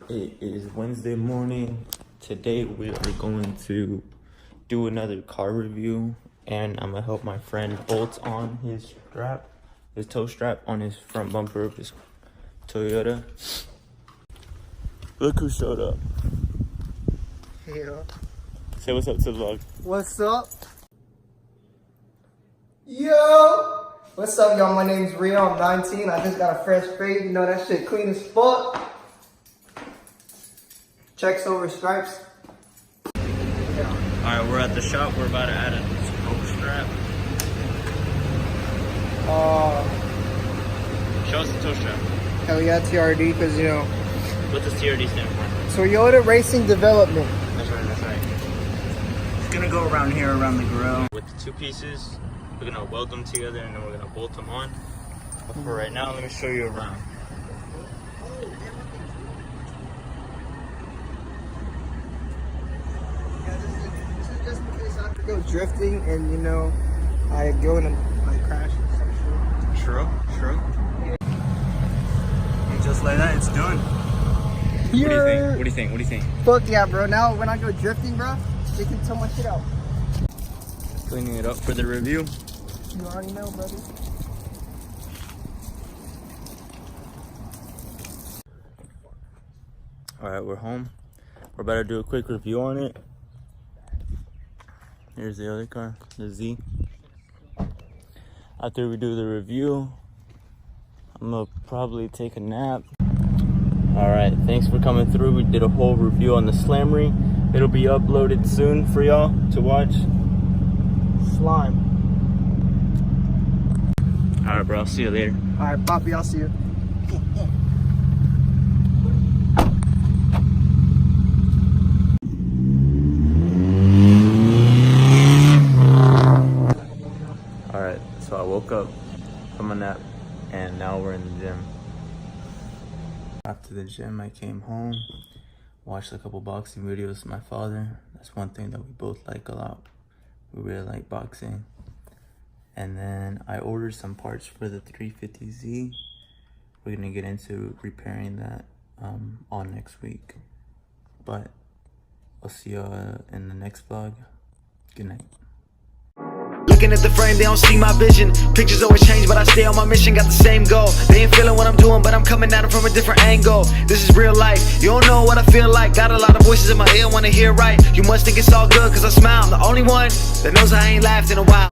It is Wednesday morning. Today we are going to do another car review, and I'm gonna help my friend bolt on his toe strap on his front bumper of his Toyota. Look who showed up. Yeah. Say what's up to the vlog. What's up? Yo! What's up, y'all? My name's Rio. I'm 19. I just got a fresh fade. You know that shit clean as fuck. Checks over stripes. Alright, we're at the shop. We're about to add a toe strap. Show us the toe strap. Hell yeah, TRD, because you know. What does TRD stand for? Toyota Racing Development. That's right, that's right. It's gonna go around here, around the grill. With the two pieces, we're gonna weld them together and then we're gonna bolt them on. But for right now, let me show you around. This is just in case I have to go drifting and you know, I go in and crash or some shit. True. And just like that, it's done. What do you think? Fuck yeah, bro. Now when I go drifting, bro, you can tell my shit out. Cleaning it up for the review. You already know, brother. Alright, we're home. We're about to do a quick review on it. Here's the other car, the Z. After we do the review, I'm gonna probably take a nap. Alright, thanks for coming through. We did a whole review on the Camry. It'll be uploaded soon for y'all to watch. Slime. Alright, bro, I'll see you later. Alright, Poppy, I'll see you. Alright, so I woke up from a nap and now we're in the gym. After the gym, I came home, watched a couple boxing videos with my father. That's one thing that we both like a lot. We really like boxing. And then I ordered some parts for the 350Z. We're gonna get into repairing that on next week. But I'll see you in the next vlog. Good night. Looking at the frame, they don't see my vision. Pictures always change, but I stay on my mission. Got the same goal. They ain't feeling what I'm doing, but I'm coming at them from a different angle. This is real life. You don't know what I feel like. Got a lot of voices in my ear, wanna hear right. You must think it's all good, cause I smile. I'm the only one that knows I ain't laughed in a while.